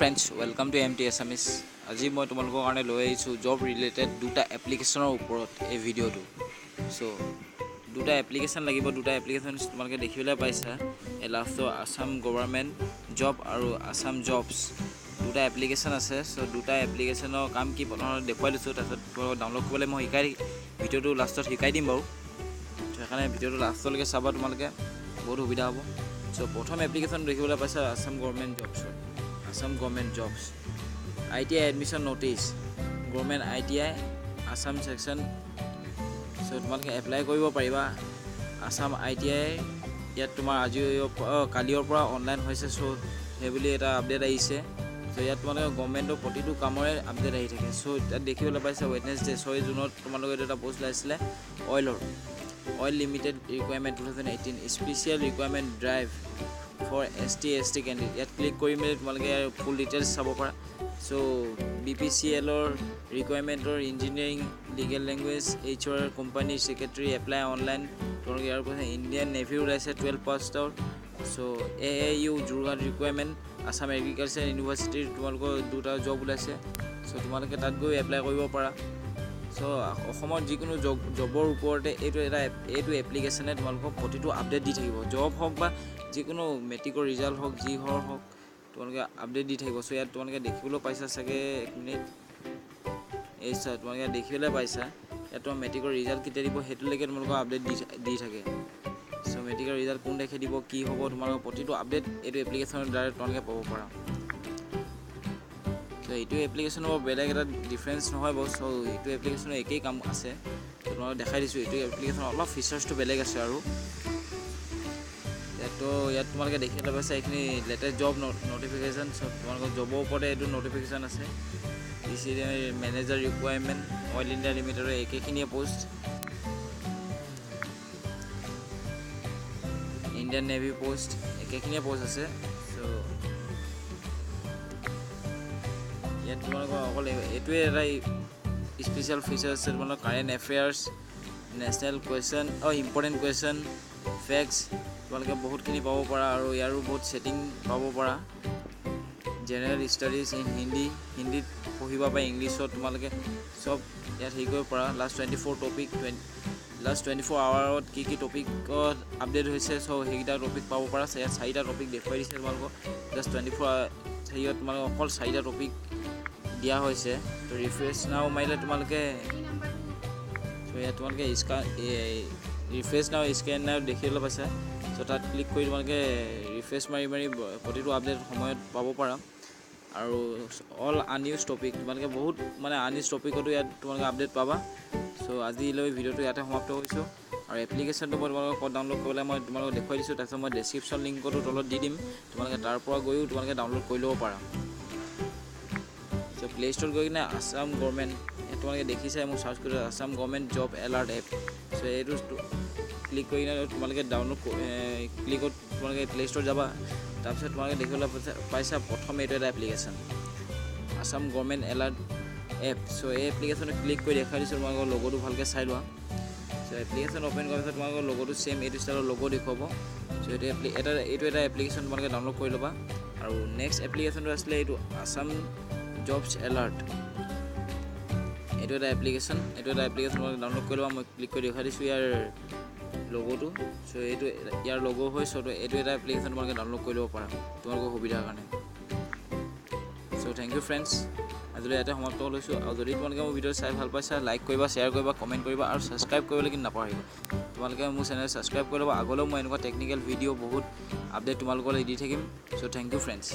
friends, welcome to MT Assamese. আজি মই তোমালোকৰ কাৰণে লৈ আহিছো জব ৰিলেটেড দুটা এপ্লিকেশনৰ ওপৰত এই ভিডিওটো। সো দুটা এপ্লিকেশন লাগিব, দুটা এপ্লিকেশন তোমালোকে দেখিবলৈ পাইছা। এ লাষ্টৰ আসাম গভৰ্ণমেণ্ট জব আৰু আসাম জবছ দুটা এপ্লিকেশন আছে। সো দুটা এপ্লিকেশনৰ কাম কি প্ৰথমতে দেখুৱাই দিছো, তাৰপিছত ডাউনলোড কৰিবলৈ মই ভিডিওটো লাষ্টত শিকাই দিম বাৰু। সেইকাৰণে ভিডিওটো লাষ্টলৈকে চাবা, তোমালোকে বহুত সুবিধা হ'ব। সো প্ৰথম এপ্লিকেশন দেখিবলৈ পাইছা Assam government jobs. Assam government jobs, ITI admission notice, government ITI Assam section. So তোমালোকে এপ্লাই কৰিব পাৰিবা আসাম ITI। ইয়াত তোমাৰ আজি কালিৰ পৰা অনলাইন হৈছে। সো সেইবুলি এটা আপডেট আহিছে। সো ইয়াত তোমালোকে গভৰ্ণমেণ্টৰ প্ৰতিটো কামৰে আপডেট আহি থাকে। সো ইয়াত দেখিবলৈ পাইছা ৱেডনেছডে 6 জুনত তোমালোকে এটা পোষ্ট ওলাইছিলে oil limited recruitment 2018 special recruitment drive for ST candidate। ইয়াত ক্লিক কৰি মেলি তোমালোকে ফুল ডিটেইলছ চাব পাৰা। সো BPCL ৰিকুৱাৰমেণ্টৰ engineering legal language HR company secretary apply online. তোমালোকে ইয়াৰ পাছত ইণ্ডিয়ান নেভি ওলাইছে 12 পাছৰ। So AAU Jorhat recruitment Assam agriculture ইউনিভাৰ্চিটিৰ তোমালোকৰ দুটা জব ওলাইছে। সো তোমালোকে তাত গৈ এপ্লাই কৰিব পাৰা। সো অসমৰ যিকোনো জবৰ ওপৰতে এইটো এপ্লিকেশ্যনে তোমালোকক প্ৰতিটো আপডেট দি থাকিব। জব হওক বা যিকোনো মেট্ৰিকৰ ৰিজাল্ট হওক, যি হওক তোমালোকে আপডেট দি থাকিব। সো ইয়াত তোমালোকে দেখিবলৈ পাইছা চাগে, এক মিনিট, এই তোমালোকে দেখিবলৈ পাইছা ইয়াত তোমাৰ মেট্ৰিকৰ ৰিজাল্ট কেতিয়া দিব সেইটোলৈকে তোমালোকৰ আপডেট দি থাকে। সো মেট্ৰিকৰ ৰিজাল্ট কোন দেখে দিব, কি হ'ব, তোমালোকৰ প্ৰতিটো আপডেট এইটো এপ্লিকেশ্যনৰ দ্বাৰা তোমালোকে পাব পাৰা। সো এইটো এপ্লিকেশ্যনৰ বেলেগ এটা ডিফাৰেঞ্চ নহয় বাৰু। সো এইটো এপ্লিকেশ্যনৰ একেই কাম আছে। তোমালোকক দেখাই দিছোঁ এইটো এপ্লিকেশ্যনৰ অলপ ফিচাৰ্ছটো বেলেগ আছে। আৰু ইয়াত তোমালোকে দেখিবলৈ পাইছা এইখিনি লেটেষ্ট জব নটিফিকেশ্যন। সব তোমালোকৰ জবৰ ওপৰতে এইটো নটিফিকেশ্যন আছে। মেনেজাৰ ৰিকুৱাৰমেণ্ট অইল ইণ্ডিয়া লিমিটেডৰ একেখিনিয়ে পোষ্ট। ইণ্ডিয়ান নেভি পোষ্ট একেখিনিয়ে পোষ্ট আছে। চ' ইয়াত তোমালোকৰ অকল এইটোৱে এটা স্পেচিয়েল ফিচাৰ আছে। তোমালোকৰ current affairs, national question, important question, facts তোমালোকে বহুতখিনি পাব পাৰা। আৰু ইয়াৰো বহুত ছেটিং পাব পাৰা। জেনেৰেল ষ্টাডিজ ইন হিন্দীত পঢ়িব পাৰা, ইংলিছত তোমালোকে চব ইয়াত হেৰি কৰিব পাৰা। লাষ্ট 24 আৱাৰত কি টপিকত আপডেট হৈছে, চ' সেইকেইটা টপিক পাব পাৰা। ইয়াত 4টা টপিক দেখুৱাই দিছে তোমালোকক। জাষ্ট 24 হেৰিয়ত তোমালোকক অকল 4টা টপিক দিয়া হৈছে। তো ৰিফ্ৰেছ নাও মাৰিলে তোমালোকে ৰিফ্ৰেছ নাও স্কেন নাও দেখিবলৈ পাইছা। চ' তাত ক্লিক কৰি তোমালোকে ৰিফ্ৰেছ মাৰি প্ৰতিটো আপডেট সময়ত পাব পাৰা। আৰু অল আননিউজ টপিক তোমালোকে বহুত আননিউজ টপিকতো ইয়াত তোমালোকে আপডেট পাবা। চ' আজিলৈ ভিডিঅ'টো ইয়াতে সমাপ্ত কৰিছোঁ। আৰু এপ্লিকেশ্যনটো মই তোমালোকক ক'ত ডাউনলোড কৰিবলৈ মই তোমালোকক দেখুৱাই দিছোঁ। তাৰপিছত মই ডেছক্ৰিপশ্যন লিংকটো তলত দি দিম, তোমালোকে তাৰ পৰা গৈও তোমালোকে ডাউনলোড কৰি ল'ব পাৰা। চ' প্লে ষ্ট'ৰত গৈ কিনে আসাম গভৰ্ণমেণ্ট তোমালোকে দেখিছাই, মোক চাৰ্চ কৰি Assam government job alert app. চ' এইটো ক্লিক কৰি কিনে তোমালোকে ক্লিকত তোমালোকে প্লে ষ্ট'ৰত যাবা। তাৰপিছত তোমালোকে দেখিবলৈ পাইছা প্ৰথম এইটো এটা application Assam government alert app. চ' এই এপ্লিকেশ্যনত ক্লিক কৰি দেখাই দিছোঁ। তোমালোকৰ লগ'টো ভালকৈ চাই লোৱা। চ' এপ্লিকেশ্যন অ'পেন কৰাৰ পিছত তোমালোকৰ লগ'টো ছেম এইটো ষ্টাইলৰ লগ' দেখুৱাব। চ' এইটো এটা এপ্লিকেশ্যন তোমালোকে ডাউনলোড কৰি ল'বা। আৰু নেক্সট এপ্লিকেশ্যনটো আছিলে এইটো আসাম জবছ এলাৰ্ট। এইটো এটা এপ্লিকেশ্যন তোমালোকে ডাউনলোড কৰি ল'বা। মই ক্লিক কৰি দেখাই দিছোঁ ইয়াৰ লগ'টো। চ' এইটো ইয়াৰ লগ' হয়। চ' এইটো এটা এপ্লিকেশ্যন তোমালোকে ডাউনলোড কৰি ল'ব পাৰা তোমালোকৰ সুবিধাৰ কাৰণে। চ' থেংক ইউ ফ্ৰেণ্ডছ, আজিলৈ ইয়াতে সমাপ্ত লৈছোঁ। আৰু যদি তোমালোকে মোৰ ভিডিঅ' চাই ভাল পাইছা, লাইক কৰিবা, শ্বেয়াৰ কৰিবা, কমেণ্ট কৰিবা আৰু ছাবস্ক্ৰাইব কৰিবলৈ কিন্তু নাপাহৰিবা। তোমালোকে মোৰ চেনেল ছাবস্ক্ৰাইব কৰি ল'বা। আগলৈও মই এনেকুৱা টেকনিকেল ভিডিঅ' বহুত আপডেট তোমালোকলৈ দি থাকিম। চ' থেংক ইউ ফ্ৰেণ্ডছ।